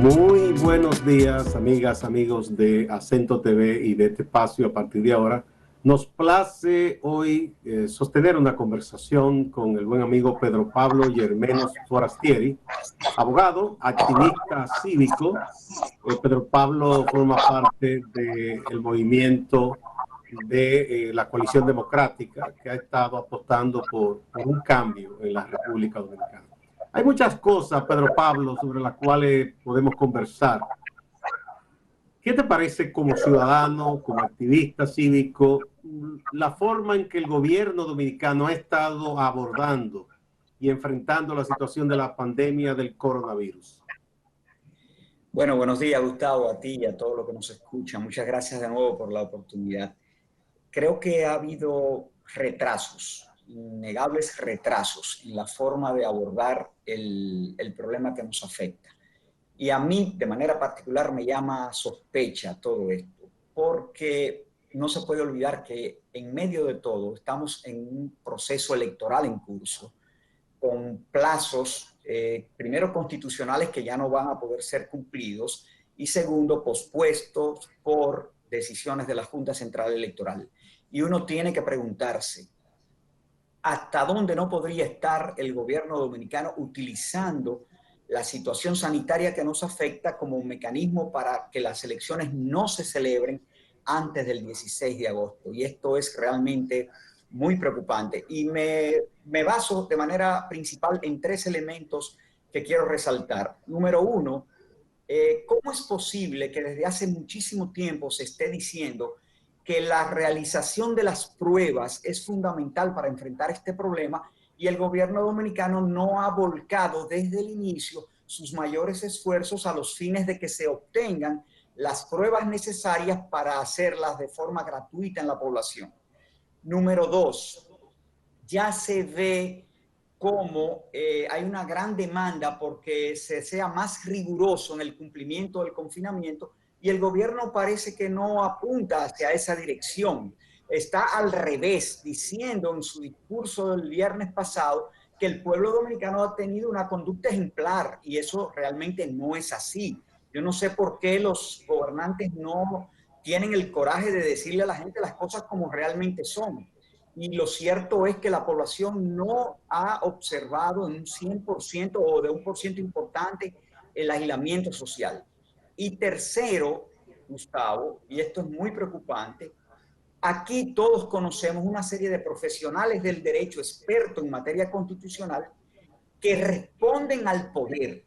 Muy buenos días, amigas, amigos de Acento TV y de este espacio. A partir de ahora, nos place hoy sostener una conversación con el buen amigo Pedro Pablo Yermenos Forastieri, abogado, activista cívico. Pedro Pablo forma parte del movimiento de la coalición democrática que ha estado apostando por un cambio en la República Dominicana. Hay muchas cosas, Pedro Pablo, sobre las cuales podemos conversar. ¿Qué te parece como ciudadano, como activista cívico, la forma en que el gobierno dominicano ha estado abordando y enfrentando la situación de la pandemia del coronavirus? Bueno, buenos días, Gustavo, a ti y a todos los que nos escuchan. Muchas gracias de nuevo por la oportunidad. Creo que ha habido retrasos, innegables retrasos en la forma de abordar el problema que nos afecta. Y a mí, de manera particular, me llama sospecha todo esto, porque no se puede olvidar que en medio de todo estamos en un proceso electoral en curso, con plazos, primero constitucionales que ya no van a poder ser cumplidos y segundo, pospuestos por decisiones de la Junta Central Electoral. Y uno tiene que preguntarse, ¿hasta dónde no podría estar el gobierno dominicano utilizando la situación sanitaria que nos afecta como un mecanismo para que las elecciones no se celebren antes del 16 de agosto? Y esto es realmente muy preocupante. Y me baso de manera principal en tres elementos que quiero resaltar. Número uno, ¿cómo es posible que desde hace muchísimo tiempo se esté diciendo que la realización de las pruebas es fundamental para enfrentar este problema y el gobierno dominicano no ha volcado desde el inicio sus mayores esfuerzos a los fines de que se obtengan las pruebas necesarias para hacerlas de forma gratuita en la población? Número dos, ya se ve cómo hay una gran demanda porque se sea más riguroso en el cumplimiento del confinamiento y el gobierno parece que no apunta hacia esa dirección. Está al revés, diciendo en su discurso del viernes pasado que el pueblo dominicano ha tenido una conducta ejemplar y eso realmente no es así. Yo no sé por qué los gobernantes no tienen el coraje de decirle a la gente las cosas como realmente son. Y lo cierto es que la población no ha observado en un 100% o de un por ciento importante el aislamiento social. Y tercero, Gustavo, y esto es muy preocupante, aquí todos conocemos una serie de profesionales del derecho expertos en materia constitucional que responden al poder.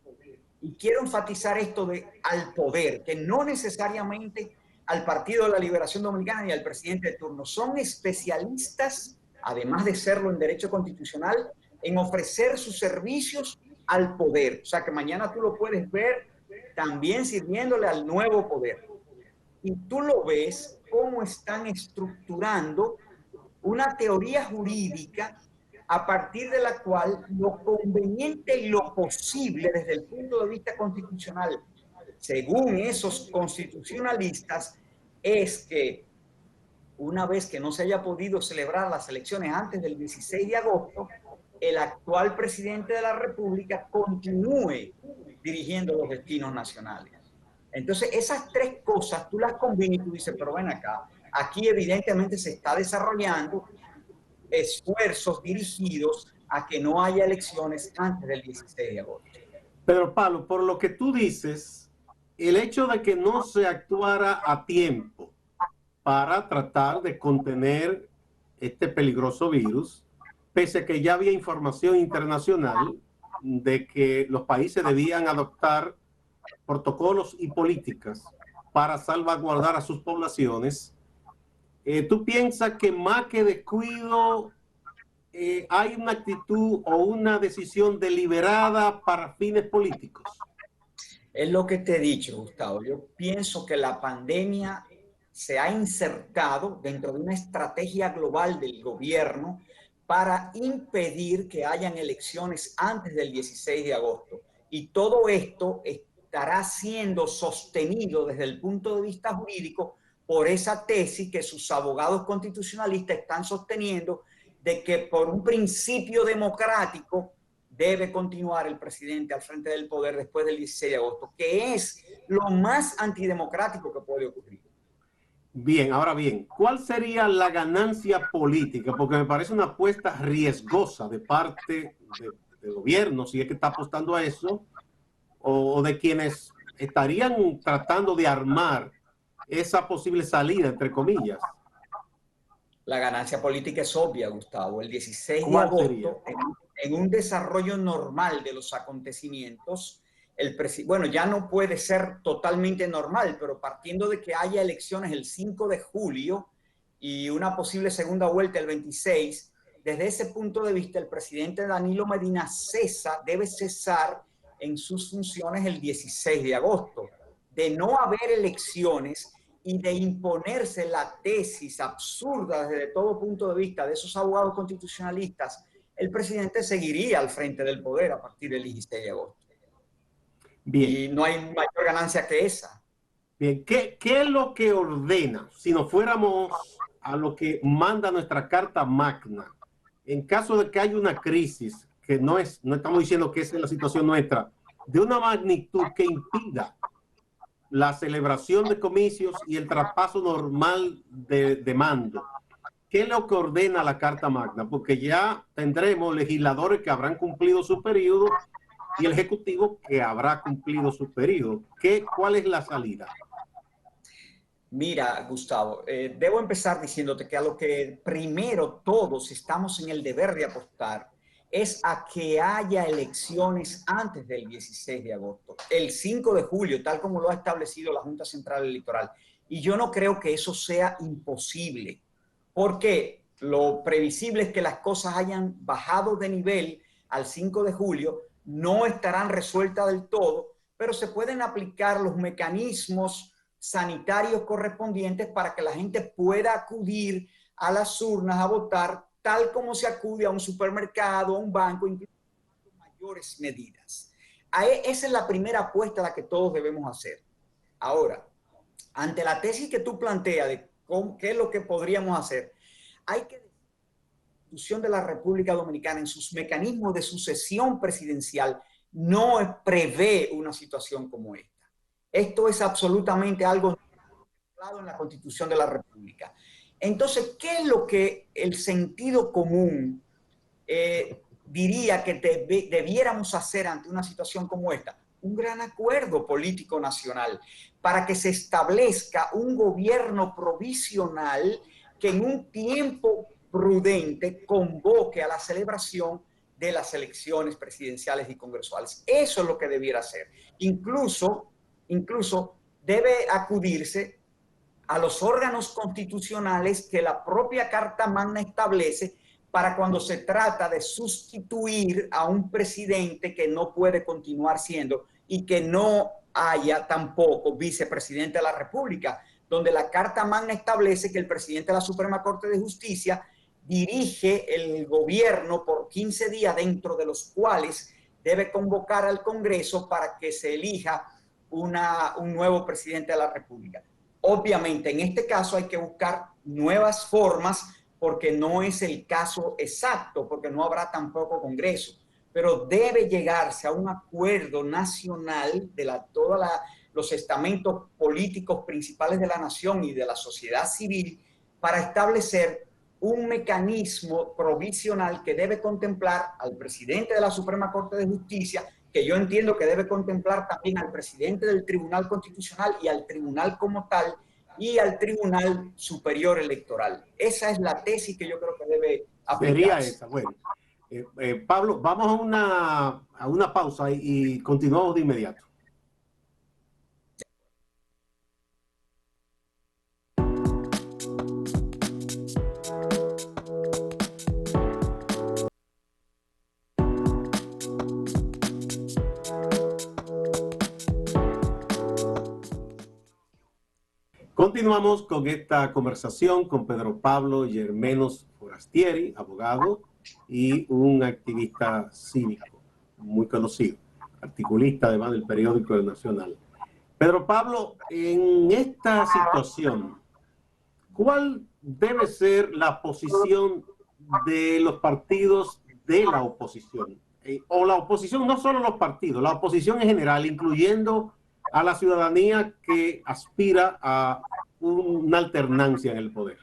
Y quiero enfatizar esto de al poder, que no necesariamente al Partido de la Liberación Dominicana ni al presidente de turno. Son especialistas, además de serlo en derecho constitucional, en ofrecer sus servicios al poder. O sea que mañana tú lo puedes ver también sirviéndole al nuevo poder. Y tú lo ves cómo están estructurando una teoría jurídica a partir de la cual lo conveniente y lo posible desde el punto de vista constitucional, según esos constitucionalistas, es que una vez que no se haya podido celebrar las elecciones antes del 16 de agosto, el actual presidente de la República continúe dirigiendo los destinos nacionales. Entonces, esas tres cosas tú las combinas y tú dices, pero ven acá, aquí evidentemente se está desarrollando esfuerzos dirigidos a que no haya elecciones antes del 16 de agosto. Pedro Pablo, por lo que tú dices, el hecho de que no se actuara a tiempo para tratar de contener este peligroso virus, pese a que ya había información internacional de que los países debían adoptar protocolos y políticas para salvaguardar a sus poblaciones. ¿Tú piensas que más que descuido hay una actitud o una decisión deliberada para fines políticos? Es lo que te he dicho, Gustavo. Yo pienso que la pandemia se ha insertado dentro de una estrategia global del gobierno para impedir que hayan elecciones antes del 16 de agosto. Y todo esto estará siendo sostenido desde el punto de vista jurídico por esa tesis que sus abogados constitucionalistas están sosteniendo de que por un principio democrático debe continuar el presidente al frente del poder después del 16 de agosto, que es lo más antidemocrático que puede ocurrir. Bien, ahora bien, ¿cuál sería la ganancia política? Porque me parece una apuesta riesgosa de parte del gobierno, si es que está apostando a eso, o de quienes estarían tratando de armar esa posible salida, entre comillas. La ganancia política es obvia, Gustavo. El 16 de ¿Cuál sería? agosto, en un desarrollo normal de los acontecimientos, bueno, ya no puede ser totalmente normal, pero partiendo de que haya elecciones el 5 de julio y una posible segunda vuelta el 26, desde ese punto de vista, el presidente Danilo Medina debe cesar en sus funciones el 16 de agosto. De no haber elecciones y de imponerse la tesis absurda desde todo punto de vista de esos abogados constitucionalistas, el presidente seguiría al frente del poder a partir del 16 de agosto. Bien. Y no hay mayor ganancia que esa. Bien, ¿qué es lo que ordena? Si nos fuéramos a lo que manda nuestra Carta Magna, en caso de que haya una crisis, que no estamos diciendo que esa es la situación nuestra, de una magnitud que impida la celebración de comicios y el traspaso normal de mando. ¿Qué es lo que ordena la Carta Magna? Porque ya tendremos legisladores que habrán cumplido su periodo y el Ejecutivo que habrá cumplido su periodo. ¿Cuál es la salida? Mira, Gustavo, debo empezar diciéndote que a lo que primero todos estamos en el deber de apostar es a que haya elecciones antes del 16 de agosto, el 5 de julio, tal como lo ha establecido la Junta Central Electoral. Y yo no creo que eso sea imposible, porque lo previsible es que las cosas hayan bajado de nivel al 5 de julio, no estarán resueltas del todo, pero se pueden aplicar los mecanismos sanitarios correspondientes para que la gente pueda acudir a las urnas a votar tal como se acude a un supermercado, a un banco, incluso con mayores medidas. Esa es la primera apuesta a la que todos debemos hacer. Ahora, ante la tesis que tú planteas de qué es lo que podríamos hacer, hay que decir que la Constitución de la República Dominicana en sus mecanismos de sucesión presidencial no prevé una situación como esta. Esto es absolutamente algo claro en la Constitución de la República. Entonces, ¿qué es lo que el sentido común diría que debiéramos hacer ante una situación como esta? Un gran acuerdo político nacional para que se establezca un gobierno provisional que en un tiempo prudente convoque a la celebración de las elecciones presidenciales y congresuales. Eso es lo que debiera hacer. Incluso debe acudirse a los órganos constitucionales que la propia Carta Magna establece para cuando se trata de sustituir a un presidente que no puede continuar siendo y que no haya tampoco vicepresidente de la República, donde la Carta Magna establece que el presidente de la Suprema Corte de Justicia dirige el gobierno por 15 días, dentro de los cuales debe convocar al Congreso para que se elija un nuevo presidente de la República. Obviamente, en este caso hay que buscar nuevas formas porque no es el caso exacto, porque no habrá tampoco Congreso, pero debe llegarse a un acuerdo nacional de todos los estamentos políticos principales de la nación y de la sociedad civil para establecer un mecanismo provisional que debe contemplar al presidente de la Suprema Corte de Justicia, que yo entiendo que debe contemplar también al presidente del Tribunal Constitucional y al tribunal como tal, y al Tribunal Superior Electoral. Esa es la tesis que yo creo que debe aplicarse. Sería esa. Bueno, Pablo, vamos a una pausa y continuamos de inmediato. Continuamos con esta conversación con Pedro Pablo Germenos Forastieri, abogado y un activista cívico muy conocido, articulista además del periódico El Nacional. Pedro Pablo, en esta situación, ¿cuál debe ser la posición de los partidos de la oposición? o la oposición, no solo los partidos, la oposición en general, incluyendo a la ciudadanía que aspira a una alternancia en el poder?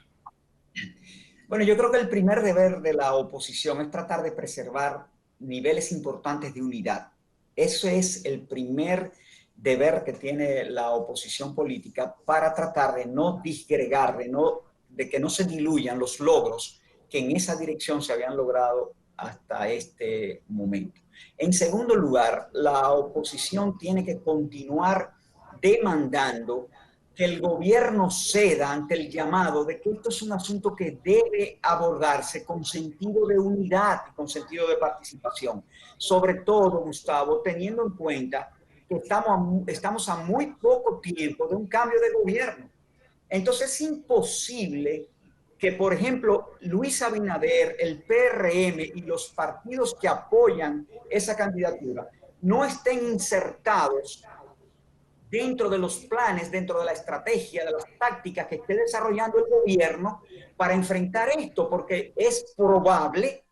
Bueno, yo creo que el primer deber de la oposición es tratar de preservar niveles importantes de unidad. Eso es el primer deber que tiene la oposición política para tratar de no disgregar, de que no se diluyan los logros que en esa dirección se habían logrado hasta este momento. En segundo lugar, la oposición tiene que continuar demandando que el gobierno ceda ante el llamado de que esto es un asunto que debe abordarse con sentido de unidad y con sentido de participación. Sobre todo, Gustavo, teniendo en cuenta que estamos a muy poco tiempo de un cambio de gobierno. Entonces es imposible que, por ejemplo, Luis Abinader, el PRM y los partidos que apoyan esa candidatura no estén insertados dentro de los planes, dentro de la estrategia, de las tácticas que esté desarrollando el gobierno para enfrentar esto, porque es probable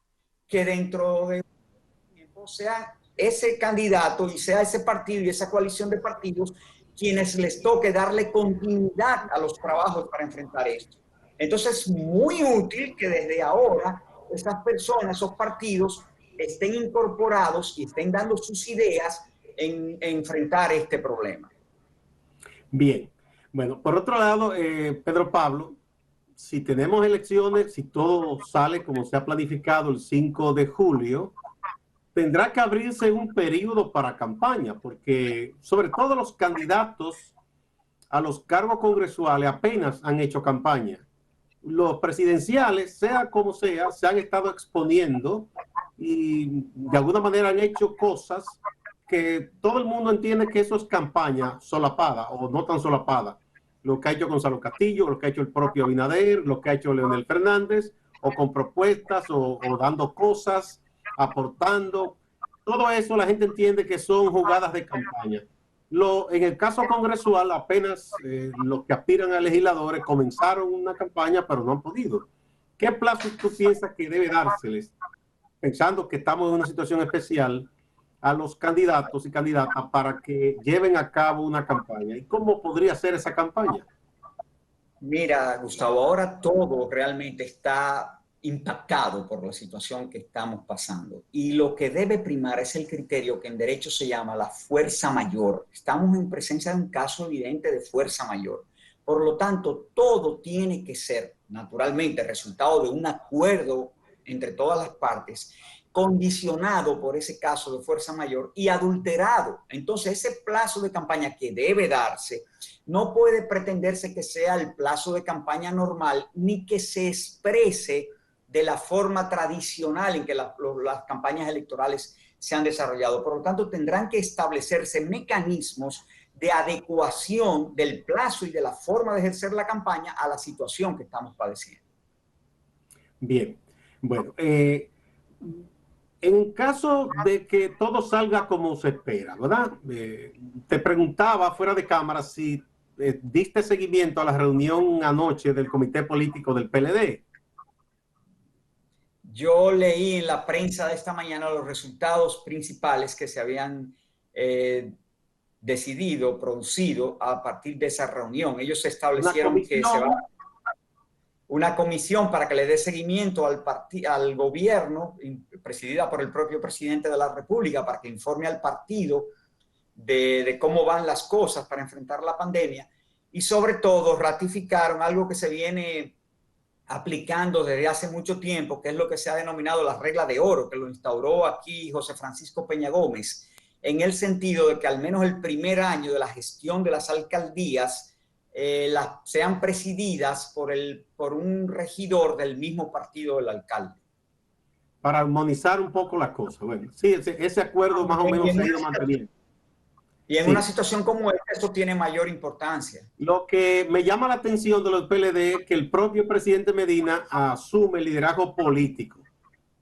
que dentro de un tiempo sea ese candidato y sea ese partido y esa coalición de partidos quienes les toque darle continuidad a los trabajos para enfrentar esto. Entonces es muy útil que desde ahora esas personas, esos partidos, estén incorporados y estén dando sus ideas en enfrentar este problema. Bien, bueno, por otro lado, Pedro Pablo, si tenemos elecciones, si todo sale como se ha planificado el 5 de julio, tendrá que abrirse un periodo para campaña, porque sobre todo los candidatos a los cargos congresuales apenas han hecho campaña. Los presidenciales, sea como sea, se han estado exponiendo y de alguna manera han hecho cosas que todo el mundo entiende que eso es campaña solapada o no tan solapada. Lo que ha hecho Gonzalo Castillo, lo que ha hecho el propio Abinader, lo que ha hecho Leonel Fernández, o con propuestas o dando cosas, aportando. Todo eso la gente entiende que son jugadas de campaña. En el caso congresual, apenas los que aspiran a legisladores comenzaron una campaña, pero no han podido. ¿Qué plazo tú piensas que debe dárseles, pensando que estamos en una situación especial, a los candidatos y candidatas para que lleven a cabo una campaña? ¿Y cómo podría ser esa campaña? Mira, Gustavo, ahora todo realmente está impactado por la situación que estamos pasando. Y lo que debe primar es el criterio que en derecho se llama la fuerza mayor. Estamos en presencia de un caso evidente de fuerza mayor. Por lo tanto, todo tiene que ser, naturalmente, resultado de un acuerdo entre todas las partes, condicionado por ese caso de fuerza mayor y adulterado. Entonces, ese plazo de campaña que debe darse no puede pretenderse que sea el plazo de campaña normal, ni que se exprese de la forma tradicional en que las campañas electorales se han desarrollado. Por lo tanto, tendrán que establecerse mecanismos de adecuación del plazo y de la forma de ejercer la campaña a la situación que estamos padeciendo. Bien, bueno, en caso de que todo salga como se espera, ¿verdad? Te preguntaba fuera de cámara si diste seguimiento a la reunión anoche del comité político del PLD. Yo leí en la prensa de esta mañana los resultados principales que se habían decidido, producido a partir de esa reunión. Ellos Una establecieron que se va comisión. una comisión para que le dé seguimiento al gobierno, presidida por el propio presidente de la República, para que informe al partido de cómo van las cosas para enfrentar la pandemia. Y sobre todo ratificaron algo que se viene aplicando desde hace mucho tiempo, que es lo que se ha denominado la regla de oro, que lo instauró aquí José Francisco Peña Gómez, en el sentido de que al menos el primer año de la gestión de las alcaldías sean presididas por un regidor del mismo partido del alcalde. Para armonizar un poco la cosa. Bueno, sí, ese acuerdo más o menos se ha ido manteniendo. Y en una Sí. situación como esta, eso tiene mayor importancia. Lo que me llama la atención de los PLD es que el propio presidente Medina asume el liderazgo político,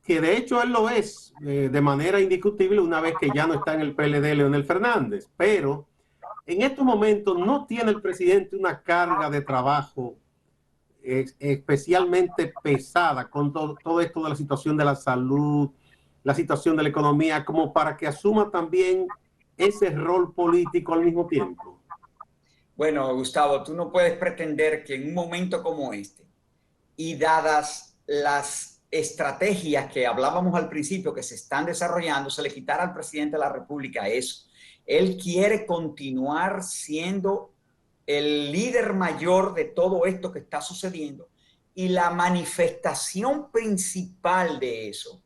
que de hecho él lo es de manera indiscutible una vez que ya no está en el PLD Leonel Fernández, pero en estos momentos no tiene el presidente una carga de trabajo especialmente pesada con todo esto de la situación de la salud, la situación de la economía, como para que asuma también ese rol político al mismo tiempo? Bueno, Gustavo, tú no puedes pretender que en un momento como este, y dadas las estrategias que hablábamos al principio que se están desarrollando, se le quitara al presidente de la República eso. Él quiere continuar siendo el líder mayor de todo esto que está sucediendo, y la manifestación principal de eso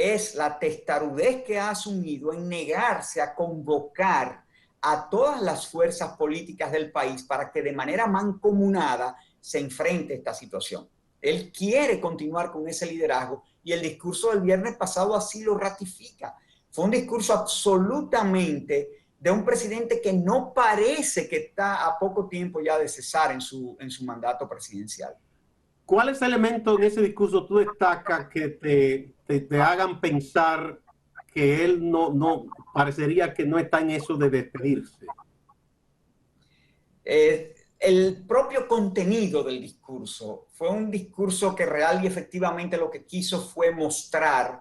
es la testarudez que ha asumido en negarse a convocar a todas las fuerzas políticas del país para que de manera mancomunada se enfrente a esta situación. Él quiere continuar con ese liderazgo y el discurso del viernes pasado así lo ratifica. Fue un discurso absolutamente de un presidente que no parece que está a poco tiempo ya de cesar en su mandato presidencial. ¿Cuáles elementos en ese discurso tú destacas que te hagan pensar que él parecería que no está en eso de despedirse? El propio contenido del discurso fue un discurso que real y efectivamente lo que quiso fue mostrar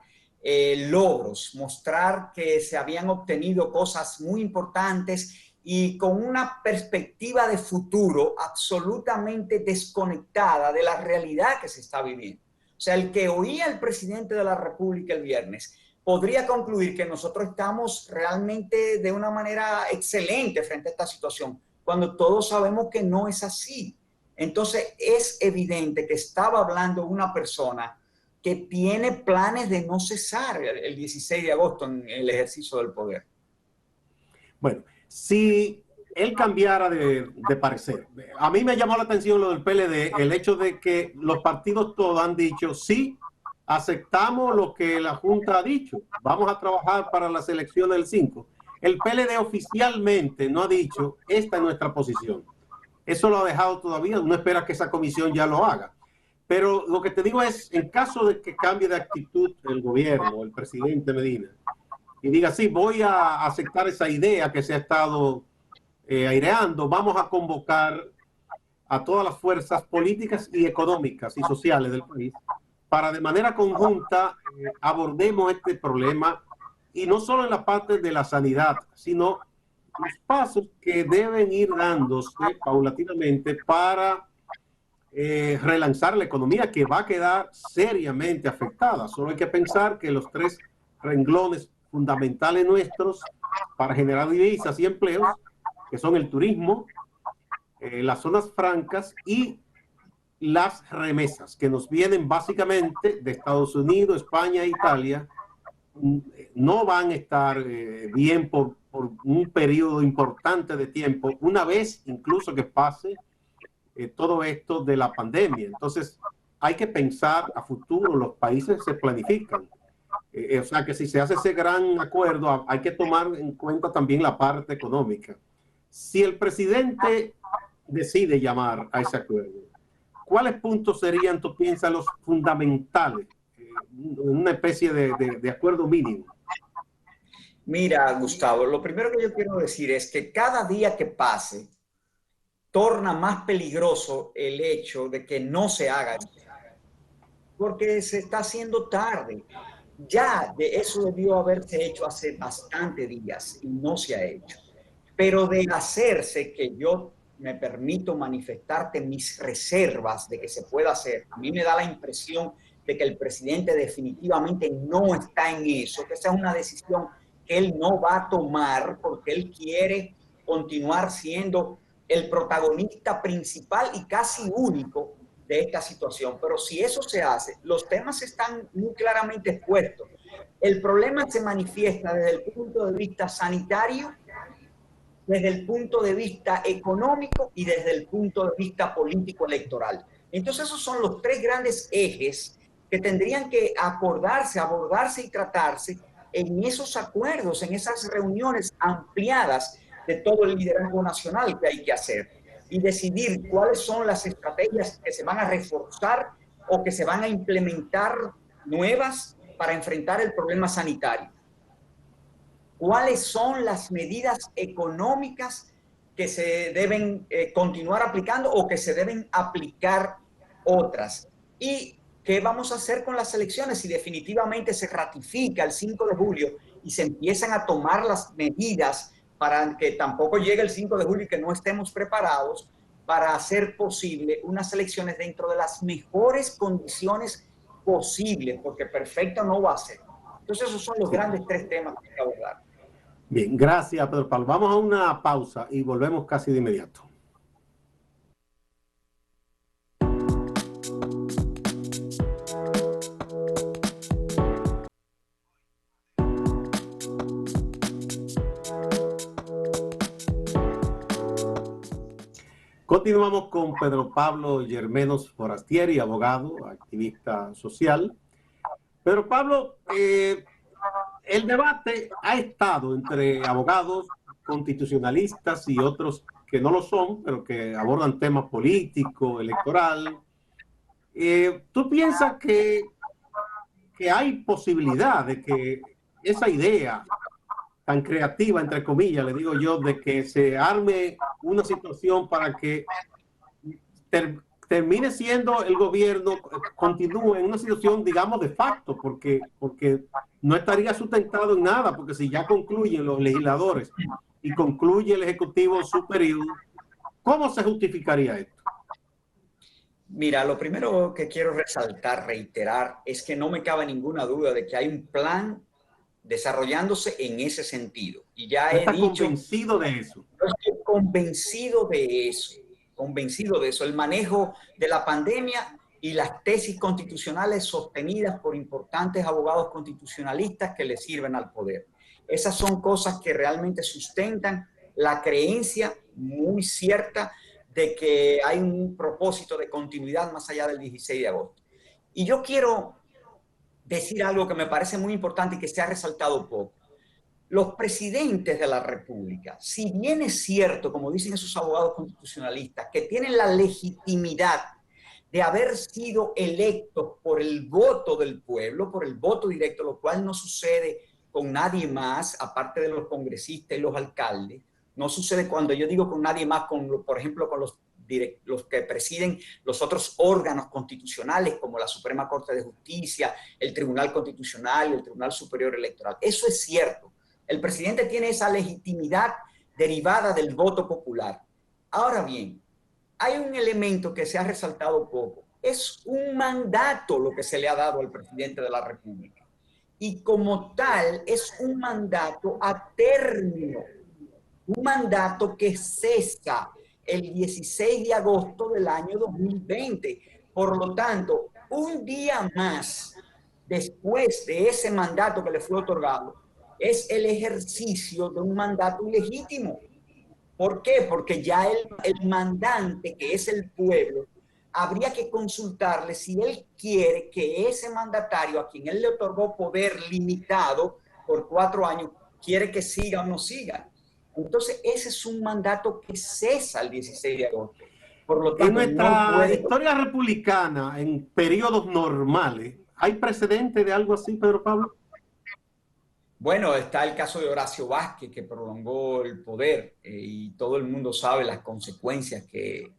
logros, mostrar que se habían obtenido cosas muy importantes y con una perspectiva de futuro absolutamente desconectada de la realidad que se está viviendo. O sea, el que oía al presidente de la República el viernes podría concluir que nosotros estamos realmente de una manera excelente frente a esta situación, cuando todos sabemos que no es así. Entonces es evidente que estaba hablando una persona que tiene planes de no cesar el 16 de agosto en el ejercicio del poder. Bueno, si él cambiara de parecer, a mí me llamó la atención lo del PLD, el hecho de que los partidos todos han dicho, sí, aceptamos lo que la Junta ha dicho, vamos a trabajar para las elecciones del 5. El PLD oficialmente no ha dicho, esta es nuestra posición. Eso lo ha dejado todavía, uno espera que esa comisión ya lo haga. Pero lo que te digo es, en caso de que cambie de actitud el gobierno, el presidente Medina, y diga, sí, voy a aceptar esa idea que se ha estado aireando, vamos a convocar a todas las fuerzas políticas y económicas y sociales del país para de manera conjunta abordemos este problema, y no solo en la parte de la sanidad, sino los pasos que deben ir dándose paulatinamente para relanzar la economía, que va a quedar seriamente afectada. Solo hay que pensar que los tres renglones fundamentales nuestros para generar divisas y empleos, que son el turismo, las zonas francas y las remesas, que nos vienen básicamente de Estados Unidos, España e Italia, no van a estar bien por un periodo importante de tiempo, una vez incluso que pase todo esto de la pandemia. Entonces, hay que pensar a futuro, los países se planifican. O sea, que si se hace ese gran acuerdo, hay que tomar en cuenta también la parte económica. Si el presidente decide llamar a ese acuerdo, ¿cuáles puntos serían, tú piensas, los fundamentales? Una especie de acuerdo mínimo. Mira, Gustavo, lo primero que yo quiero decir es que cada día que pase torna más peligroso el hecho de que no se haga esto, porque se está haciendo tarde. Ya de eso debió haberse hecho hace bastante días y no se ha hecho. Pero de hacerse, que yo me permito manifestarte mis reservas de que se pueda hacer, a mí me da la impresión de que el presidente definitivamente no está en eso, que esa es una decisión que él no va a tomar porque él quiere continuar siendo el protagonista principal y casi único de esta situación. Pero si eso se hace, los temas están muy claramente expuestos. El problema se manifiesta desde el punto de vista sanitario, desde el punto de vista económico y desde el punto de vista político electoral. Entonces esos son los tres grandes ejes que tendrían que acordarse, abordarse y tratarse en esos acuerdos, en esas reuniones ampliadas de todo el liderazgo nacional que hay que hacer, y decidir cuáles son las estrategias que se van a reforzar o que se van a implementar nuevas para enfrentar el problema sanitario. ¿Cuáles son las medidas económicas que se deben continuar aplicando o que se deben aplicar otras? Y ¿qué vamos a hacer con las elecciones si definitivamente se ratifica el 5 de julio y se empiezan a tomar las medidas para que tampoco llegue el 5 de julio y que no estemos preparados para hacer posible unas elecciones dentro de las mejores condiciones posibles, porque perfecto no va a ser? Entonces esos son los grandes tres temas que hay que abordar. Bien, gracias, Pedro Pablo. Vamos a una pausa y volvemos casi de inmediato. Continuamos con Pedro Pablo Germenos Forastieri, abogado, activista social. Pedro Pablo, el debate ha estado entre abogados constitucionalistas y otros que no lo son, pero que abordan temas políticos, electoral. ¿Tú piensas que hay posibilidad de que esa idea tan creativa, entre comillas, le digo yo, de que se arme una situación para que termine siendo el gobierno, continúe en una situación, digamos, de facto, porque no estaría sustentado en nada, porque si ya concluyen los legisladores y concluye el Ejecutivo su periodo, ¿cómo se justificaría esto? Mira, lo primero que quiero resaltar, reiterar, es que no me cabe ninguna duda de que hay un plan desarrollándose en ese sentido. Y ya he dicho... convencido de eso. Yo estoy convencido de eso, convencido de eso. El manejo de la pandemia y las tesis constitucionales sostenidas por importantes abogados constitucionalistas que le sirven al poder. Esas son cosas que realmente sustentan la creencia muy cierta de que hay un propósito de continuidad más allá del 16 de agosto. Y yo quiero decir algo que me parece muy importante y que se ha resaltado poco. Los presidentes de la República, si bien es cierto, como dicen esos abogados constitucionalistas, que tienen la legitimidad de haber sido electos por el voto del pueblo, por el voto directo, lo cual no sucede con nadie más, aparte de los congresistas y los alcaldes, no sucede cuando yo digo con nadie más, por ejemplo, con los que presiden los otros órganos constitucionales, como la Suprema Corte de Justicia, el Tribunal Constitucional, el Tribunal Superior Electoral. Eso es cierto. El presidente tiene esa legitimidad derivada del voto popular. Ahora bien, hay un elemento que se ha resaltado poco. Es un mandato lo que se le ha dado al presidente de la República. Y como tal, es un mandato a término. Un mandato que cesa el 16 de agosto del año 2020. Por lo tanto, un día más después de ese mandato que le fue otorgado, es el ejercicio de un mandato ilegítimo. ¿Por qué? Porque ya el mandante, que es el pueblo, habría que consultarle si él quiere que ese mandatario, a quien él le otorgó poder limitado por 4 años, quiere que siga o no siga. Entonces, ese es un mandato que cesa el 16 de agosto. Por lo tanto, en nuestra historia republicana, en periodos normales, ¿hay precedente de algo así, Pedro Pablo? Bueno, está el caso de Horacio Vázquez, que prolongó el poder y todo el mundo sabe las consecuencias que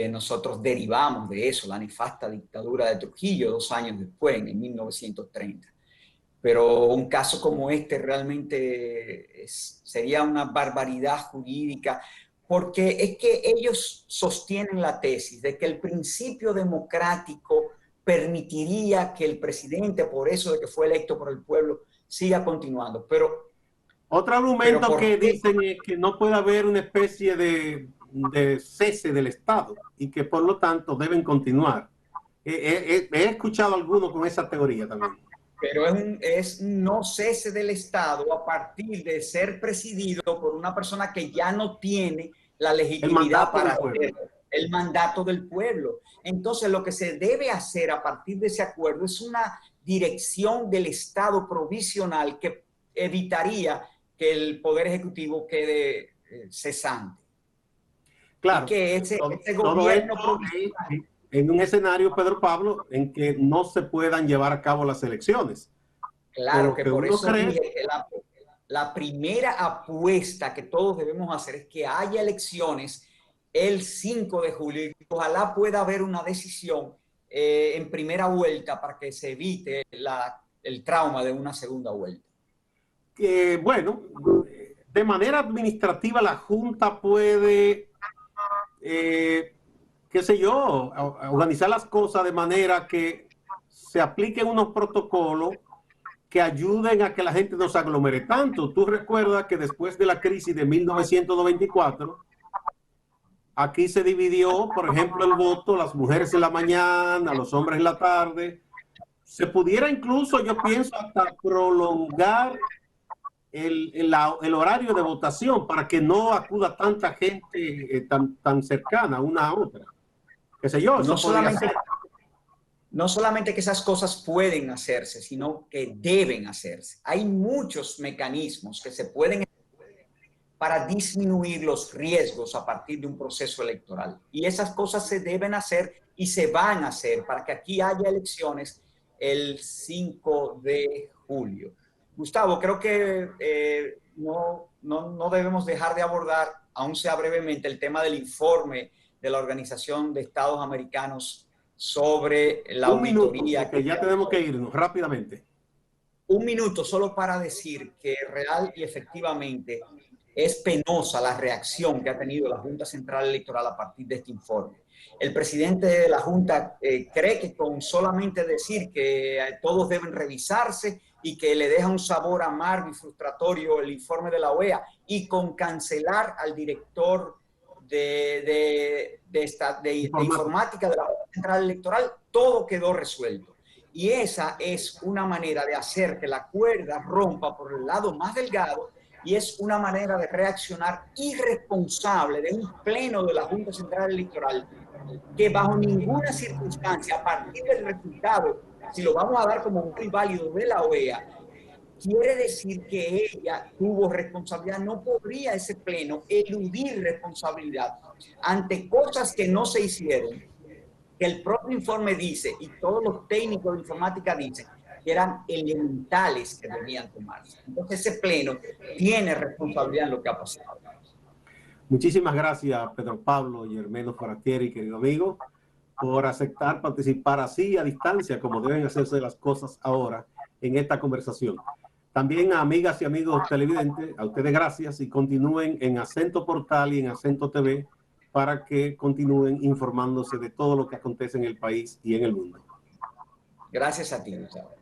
nosotros derivamos de eso, la nefasta dictadura de Trujillo 2 años después, en 1930. Pero un caso como este realmente sería una barbaridad jurídica, porque es que ellos sostienen la tesis de que el principio democrático permitiría que el presidente, por eso de que fue electo por el pueblo, siga continuando. Pero otro argumento que dicen es que no puede haber una especie de cese del Estado y que por lo tanto deben continuar. He escuchado a algunos con esa teoría también. Pero es no cese del Estado a partir de ser presidido por una persona que ya no tiene la legitimidad para hacer el mandato del pueblo. Entonces, lo que se debe hacer a partir de ese acuerdo es una dirección del Estado provisional que evitaría que el Poder Ejecutivo quede cesante. Claro, y que ese gobierno provisional, en un escenario, Pedro Pablo, en que no se puedan llevar a cabo las elecciones. Claro, que por eso dije que la primera apuesta que todos debemos hacer es que haya elecciones el 5 de julio y ojalá pueda haber una decisión en primera vuelta para que se evite el trauma de una segunda vuelta? Bueno, de manera administrativa la Junta puede, qué sé yo, organizar las cosas de manera que se apliquen unos protocolos que ayuden a que la gente no se aglomere tanto. Tú recuerdas que después de la crisis de 1994, aquí se dividió, por ejemplo, el voto, las mujeres en la mañana, los hombres en la tarde. Se pudiera incluso, yo pienso, hasta prolongar el horario de votación para que no acuda tanta gente tan cercana una a otra. Qué sé yo, No eso podría solamente, ser. no solamente que esas cosas pueden hacerse, sino que deben hacerse. Hay muchos mecanismos que se pueden para disminuir los riesgos a partir de un proceso electoral. Y esas cosas se deben hacer y se van a hacer para que aquí haya elecciones el 5 de julio. Gustavo, creo que no debemos dejar de abordar, aún sea brevemente, el tema del informe de la Organización de Estados Americanos sobre la Un minuto, auditoría. porque ya tenemos que irnos rápidamente. Un minuto solo para decir que real y efectivamente es penosa la reacción que ha tenido la Junta Central Electoral a partir de este informe. El presidente de la Junta cree que con solamente decir que todos deben revisarse y que le deja un sabor amargo y frustratorio el informe de la OEA, y con cancelar al director de informática de la Junta Central Electoral, todo quedó resuelto. Y esa es una manera de hacer que la cuerda rompa por el lado más delgado, y es una manera de reaccionar irresponsable de un pleno de la Junta Central Electoral que bajo ninguna circunstancia, a partir del resultado, si lo vamos a dar como muy válido de la OEA, quiere decir que ella tuvo responsabilidad. No podría ese pleno eludir responsabilidad ante cosas que no se hicieron, que el propio informe dice y todos los técnicos de informática dicen que eran elementales que debían tomarse. Entonces ese pleno tiene responsabilidad en lo que ha pasado. Muchísimas gracias, Pedro Pablo y Hermeno Foratieri, querido amigo, por aceptar participar así a distancia, como deben hacerse las cosas ahora en esta conversación. También a amigas y amigos televidentes, a ustedes gracias, y continúen en Acento Portal y en Acento TV para que continúen informándose de todo lo que acontece en el país y en el mundo. Gracias a ti, Gustavo.